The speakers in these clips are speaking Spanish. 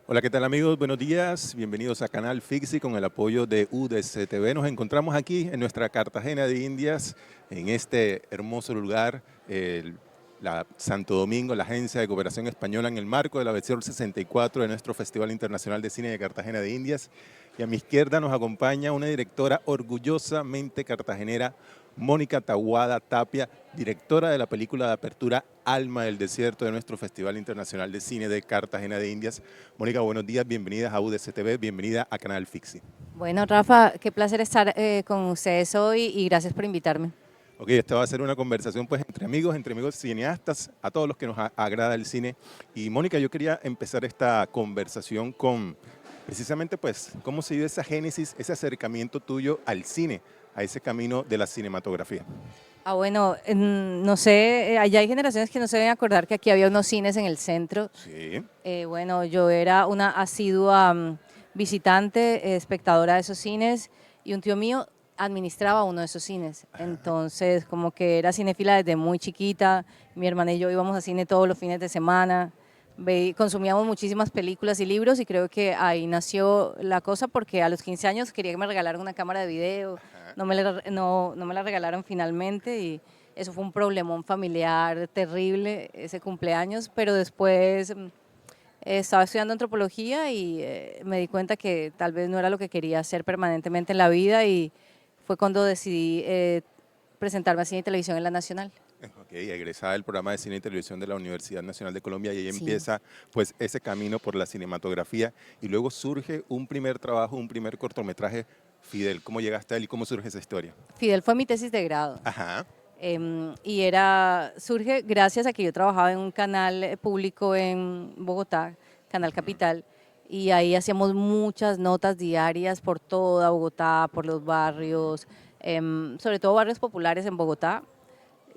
Hola, ¿qué tal amigos? Buenos días, bienvenidos a Canal Fixi con el apoyo de UDC TV. Nos encontramos aquí en nuestra Cartagena de Indias, en este hermoso lugar, la Santo Domingo, la Agencia de Cooperación Española, en el marco de la versión 64 de nuestro Festival Internacional de Cine de Cartagena de Indias. Y a mi izquierda nos acompaña una directora orgullosamente cartagenera, Mónica Taboada Tapia, directora de la película de apertura Alma del Desierto de nuestro Festival Internacional de Cine de Cartagena de Indias. Mónica, buenos días, bienvenida a UDC TV, bienvenida a Canal Fixi. Bueno, Rafa, qué placer estar con ustedes hoy y gracias por invitarme. Ok, esta va a ser una conversación pues entre amigos cineastas, a todos los que nos agrada el cine. Y Mónica, yo quería empezar esta conversación con precisamente pues cómo se dio esa génesis, ese acercamiento tuyo al cine, a ese camino de la cinematografía. Bueno, no sé, allá hay generaciones que no se deben acordar que aquí había unos cines en el centro. Sí. Bueno, yo era una asidua visitante, espectadora de esos cines y un tío mío administraba uno de esos cines. Entonces, como que era cinéfila desde muy chiquita, mi hermana y yo íbamos al cine todos los fines de semana, consumíamos muchísimas películas y libros y creo que ahí nació la cosa porque a los 15 años quería que me regalaran una cámara de video, no me la regalaron finalmente y eso fue un problemón familiar terrible ese cumpleaños, pero después estaba estudiando antropología y me di cuenta que tal vez no era lo que quería hacer permanentemente en la vida y fue cuando decidí presentarme a cine y televisión en la Nacional. Ok, egresada del programa de cine y televisión de la Universidad Nacional de Colombia y ahí Sí. empieza pues ese camino por la cinematografía y luego surge un primer trabajo, un primer cortometraje, Fidel. ¿Cómo llegaste a él y cómo surge esa historia? Fidel fue mi tesis de grado. Ajá. Surge gracias a que yo trabajaba en un canal público en Bogotá, Canal Capital, y ahí hacíamos muchas notas diarias por toda Bogotá, por los barrios, sobre todo barrios populares en Bogotá,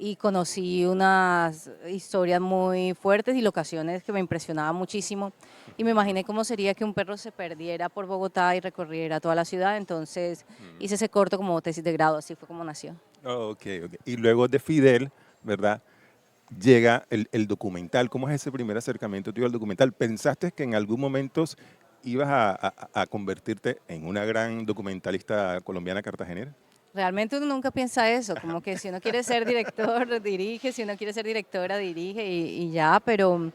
y conocí unas historias muy fuertes y locaciones que me impresionaban muchísimo. Y me imaginé cómo sería que un perro se perdiera por Bogotá y recorriera toda la ciudad. Entonces hice ese corto como tesis de grado, así fue como nació. Ok, ok. Y luego de Fidel, ¿verdad? Llega el documental. ¿Cómo es ese primer acercamiento tuyo al documental? ¿Pensaste que en algún momento ibas a convertirte en una gran documentalista colombiana cartagenera? Realmente uno nunca piensa eso, como que si uno quiere ser director, dirige, si uno quiere ser directora, dirige y ya, pero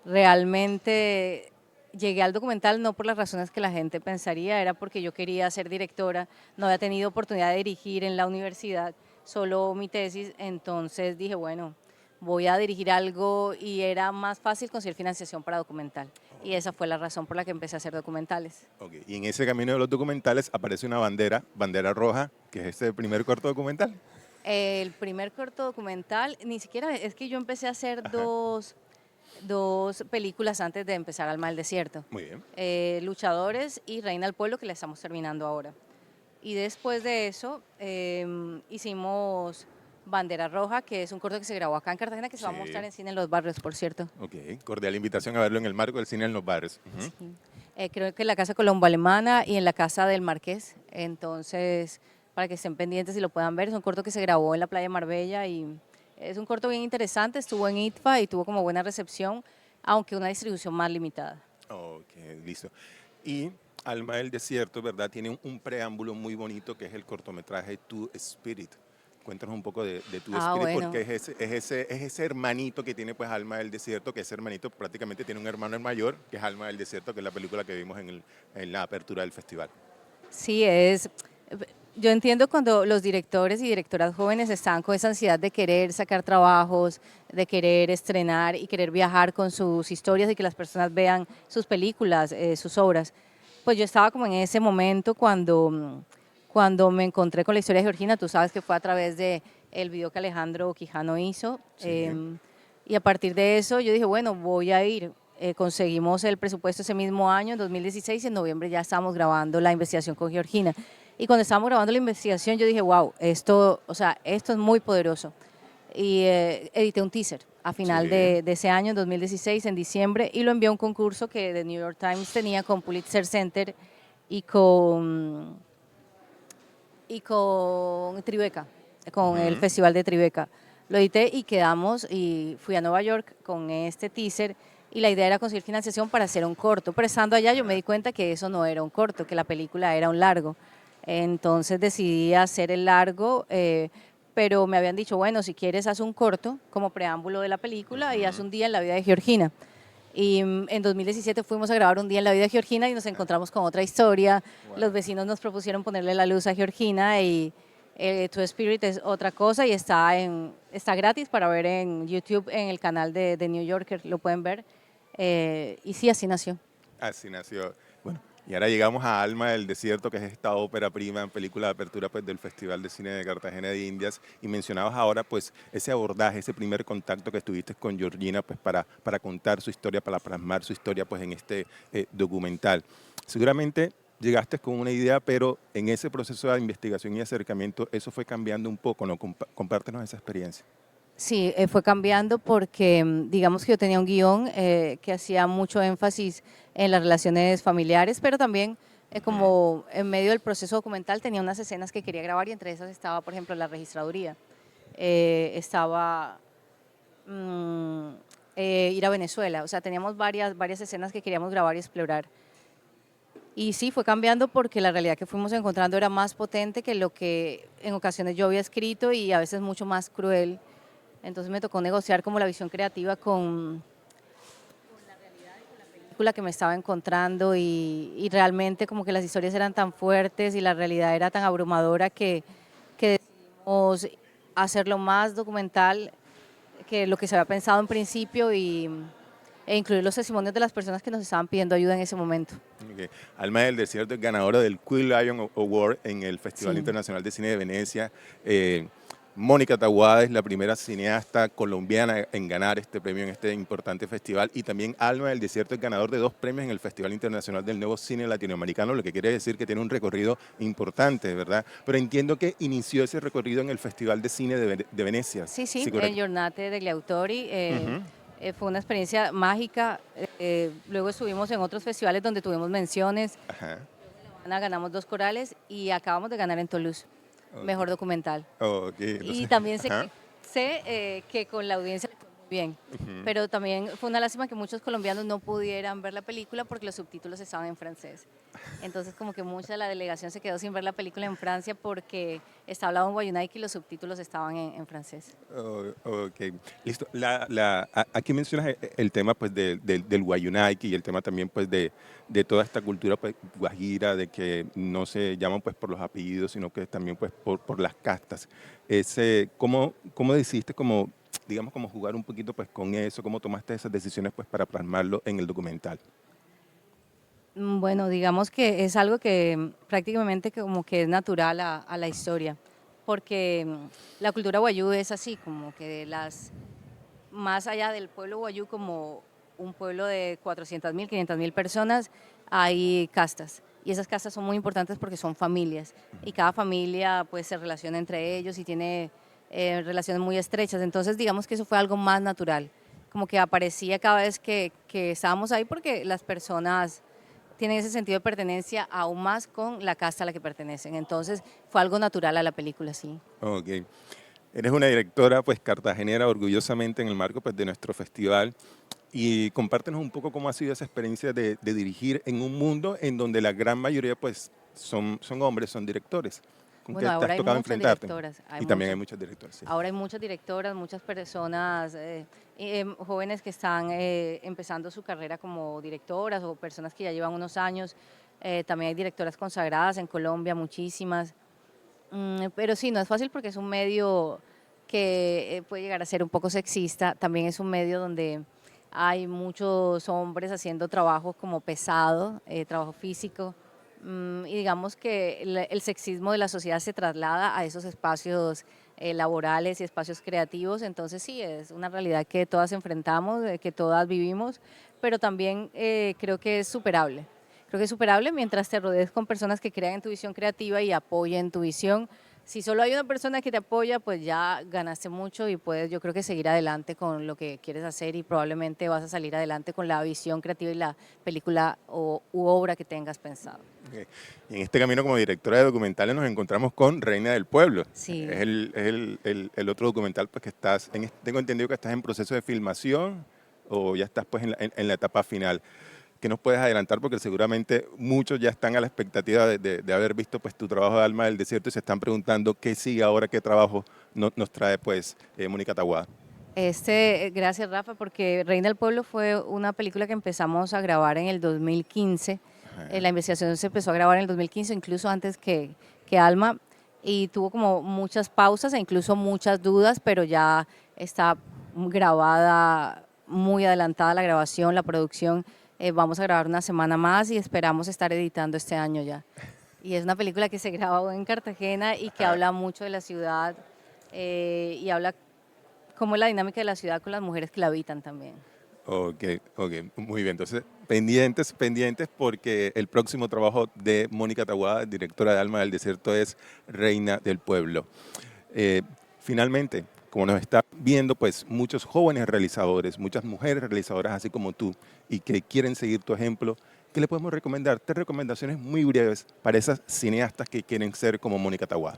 realmente llegué al documental no por las razones que la gente pensaría, era porque yo quería ser directora, no había tenido oportunidad de dirigir en la universidad, solo mi tesis, entonces dije, bueno, voy a dirigir algo y era más fácil conseguir financiación para documental. Y esa fue la razón por la que empecé a hacer documentales. Ok. Y en ese camino de los documentales aparece una bandera, bandera roja, que es este primer corto documental. El primer corto documental, ni siquiera, es que yo empecé a hacer Ajá. dos películas antes de empezar Alma del Desierto. Muy bien. Luchadores y Reina del Pueblo, que la estamos terminando ahora. Y después de eso hicimos Bandera Roja, que es un corto que se grabó acá en Cartagena, que se va a mostrar Sí. en cine en los barrios, por cierto. Ok. Cordial invitación a verlo en el marco del cine en los bares. Ujú. Sí. Creo que en la Casa Colombo Alemana y en la Casa del Marqués. Entonces, para que estén pendientes y lo puedan ver, es un corto que se grabó en la playa Marbella y es un corto bien interesante, estuvo en ITFA y tuvo como buena recepción, aunque una distribución más limitada. Ok, listo. Y Alma del Desierto, ¿verdad? Tiene un preámbulo muy bonito que es el cortometraje Tu Spirit. Cuéntanos un poco de Tu Ah, Spirit, porque bueno. es ese hermanito que tiene pues Alma del Desierto, que ese hermanito prácticamente tiene un hermano mayor, que es Alma del Desierto, que es la película que vimos en la apertura del festival. Sí, yo entiendo cuando los directores y directoras jóvenes están con esa ansiedad de querer sacar trabajos, de querer estrenar y querer viajar con sus historias y que las personas vean sus películas, sus obras. Pues yo estaba como en ese momento cuando me encontré con la historia de Georgina, tú sabes que fue a través de el video que Alejandro Quijano hizo. Sí. Y a partir de eso yo dije, bueno, voy a ir. Conseguimos el presupuesto ese mismo año, en 2016, y en noviembre ya estábamos grabando la investigación con Georgina. Y cuando estábamos grabando la investigación, yo dije, wow, esto, o sea, esto es muy poderoso. Y edité un teaser a final Sí. de ese año, en 2016, en diciembre, y lo envié a un concurso que The New York Times tenía con Pulitzer Center y con Tribeca, con el Ujú. Festival de Tribeca. Lo edité y quedamos y fui a Nueva York con este teaser y la idea era conseguir financiación para hacer un corto, pero estando allá yo me di cuenta que eso no era un corto, que la película era un largo. Entonces decidí hacer el largo, pero me habían dicho, bueno, si quieres haz un corto como preámbulo de la película y haz un día en la vida de Georgina. Y en 2017 fuimos a grabar un día en la vida de Georgina y nos encontramos con otra historia. Wow. Los vecinos nos propusieron ponerle la luz a Georgina y To Spirit es otra cosa y está gratis para ver en YouTube en el canal de New Yorker, lo pueden ver. Y sí, así nació. Así nació. Bueno, y ahora llegamos a Alma del Desierto, que es esta ópera prima, película de apertura pues, del Festival de Cine de Cartagena de Indias. Y mencionabas ahora pues ese abordaje, ese primer contacto que tuviste con Georgina pues, para contar su historia, para plasmar su historia pues, en este documental. Seguramente llegaste con una idea, pero en ese proceso de investigación y acercamiento eso fue cambiando un poco, ¿no? Compártenos esa experiencia. Sí, fue cambiando porque digamos que yo tenía un guión que hacía mucho énfasis en las relaciones familiares, pero también como en medio del proceso documental tenía unas escenas que quería grabar y entre esas estaba, por ejemplo, la registraduría, estaba mm, ir a Venezuela, o sea, teníamos varias escenas que queríamos grabar y explorar. Y sí, fue cambiando porque la realidad que fuimos encontrando era más potente que lo que en ocasiones yo había escrito y a veces mucho más cruel. Entonces me tocó negociar como la visión creativa con la película que me estaba encontrando y realmente como que las historias eran tan fuertes y la realidad era tan abrumadora que decidimos hacerlo más documental que lo que se había pensado en principio e incluir los testimonios de las personas que nos estaban pidiendo ayuda en ese momento. Okay. Alma del Desierto es ganadora del Quill Lion Award en el Festival Sí. Internacional de Cine de Venecia. Mónica Taboada es la primera cineasta colombiana en ganar este premio en este importante festival y también Alma del Desierto es ganador de 2 premios en el Festival Internacional del Nuevo Cine Latinoamericano, lo que quiere decir que tiene un recorrido importante, ¿verdad? Pero entiendo que inició ese recorrido en el Festival de Cine de Venecia. Sí, Sí, sí, en correcto. Giornate degli Autori. Ujú. Fue una experiencia mágica. Luego estuvimos en otros festivales donde tuvimos menciones. Ajá. Ganamos 2 corales y acabamos de ganar en Toulouse, Ok. mejor documental. Ok, Y entonces, también ajá. sé que con la audiencia le fue muy bien, Ujú. pero también fue una lástima que muchos colombianos no pudieran ver la película porque los subtítulos estaban en francés. Entonces como que mucha de la delegación se quedó sin ver la película en Francia porque está hablado en Guayunaiki y los subtítulos estaban en francés. Oh, ok, listo. Aquí mencionas el tema pues, del Guayunaiki y el tema también pues, de toda esta cultura pues, guajira, de que no se llaman pues, por los apellidos, sino que también pues, por las castas. ¿Cómo decidiste como, digamos, como jugar un poquito pues, con eso? ¿Cómo tomaste esas decisiones pues, para plasmarlo en el documental? Bueno, digamos que es algo que prácticamente como que es natural a la historia, porque la cultura guayú es así, como que más allá del pueblo guayú como un pueblo de 400.000, 500.000 personas, hay castas. Y esas castas son muy importantes porque son familias. Y cada familia pues se relaciona entre ellos y tiene relaciones muy estrechas. Entonces digamos que eso fue algo más natural. Como que aparecía cada vez que estábamos ahí porque las personas tienen ese sentido de pertenencia aún más con la casta a la que pertenecen. Entonces fue algo natural a la película, sí. Ok. Eres una directora pues cartagenera orgullosamente en el marco pues, de nuestro festival y compártenos un poco cómo ha sido esa experiencia de dirigir en un mundo en donde la gran mayoría pues son hombres, son directores. ¿Con Bueno, qué te ahora has hay tocado muchas enfrentarte? directoras, Y también hay muchos directores, sí. ahora hay muchas directoras, muchas personas, jóvenes que están empezando su carrera como directoras o personas que ya llevan unos años. También hay directoras consagradas en Colombia, muchísimas. Pero sí, no es fácil porque es un medio que puede llegar a ser un poco sexista. También es un medio donde hay muchos hombres haciendo trabajo como pesado, trabajo físico. Y digamos que el sexismo de la sociedad se traslada a esos espacios laborales y espacios creativos. Entonces sí, es una realidad que todas enfrentamos, que todas vivimos, pero también creo que es superable. Creo que es superable mientras te rodees con personas que crean en tu visión creativa y apoyen tu visión. Si solo hay una persona que te apoya, pues ya ganaste mucho y puedes, yo creo que seguir adelante con lo que quieres hacer y probablemente vas a salir adelante con la visión creativa y la película u obra que tengas pensado. Ok. Y en este camino como directora de documentales nos encontramos con Reina del Pueblo. Sí. Es el otro documental pues, que tengo entendido que estás en proceso de filmación. o ya estás pues en la etapa final? ¿Qué nos puedes adelantar? Porque seguramente muchos ya están a la expectativa de haber visto pues tu trabajo de Alma del Desierto y se están preguntando qué sigue ahora, qué trabajo nos trae pues Mónica Taboada. Gracias Rafa, porque Reina del Pueblo fue una película que empezamos a grabar en el 2015. La investigación se empezó a grabar en el 2015, incluso antes que Alma, y tuvo como muchas pausas e incluso muchas dudas, pero ya está grabada, muy adelantada la grabación, la producción. Vamos a grabar una semana más y esperamos estar editando este año ya. Y es una película que se grabó en Cartagena y que habla mucho de la ciudad y habla cómo es la dinámica de la ciudad con las mujeres que la habitan también. Ok, ok, muy bien. Entonces, pendientes porque el próximo trabajo de Mónica Taboada, directora de Alma del Desierto, es Reina del Pueblo. Eh, Finalmente, como nos está viendo, pues muchos jóvenes realizadores, muchas mujeres realizadoras así como tú y que quieren seguir tu ejemplo, ¿qué le podemos recomendar? 3 recomendaciones muy breves para esas cineastas que quieren ser como Mónica Taboada.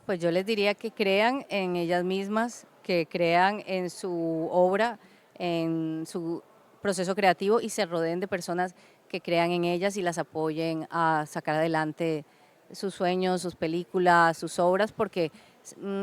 Pues yo les diría que crean en ellas mismas, que crean en su obra, en su proceso creativo y se rodeen de personas que crean en ellas y las apoyen a sacar adelante sus sueños, sus películas, sus obras, porque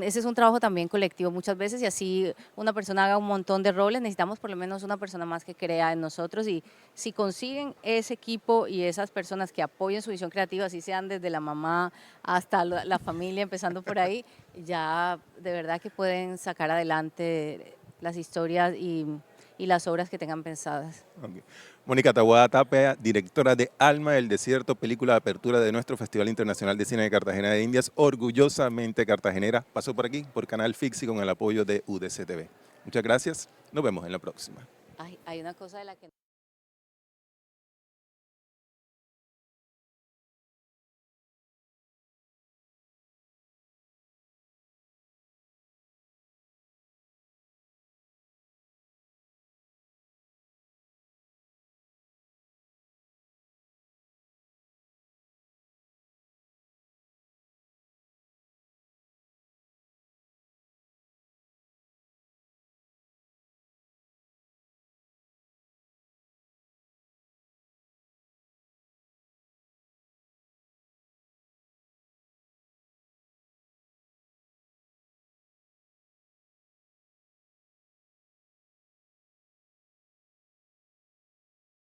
ese es un trabajo también colectivo muchas veces y así una persona haga un montón de roles, necesitamos por lo menos una persona más que crea en nosotros y si consiguen ese equipo y esas personas que apoyen su visión creativa, así sean desde la mamá hasta la familia, empezando por ahí, ya de verdad que pueden sacar adelante las historias y las obras que tengan pensadas. Ok. Mónica Taboada Tapia, directora de Alma del Desierto, película de apertura de nuestro Festival Internacional de Cine de Cartagena de Indias, orgullosamente cartagenera, pasó por aquí, por Canal Fixi, con el apoyo de UDC TV. Muchas gracias, nos vemos en la próxima. Hay una cosa de la que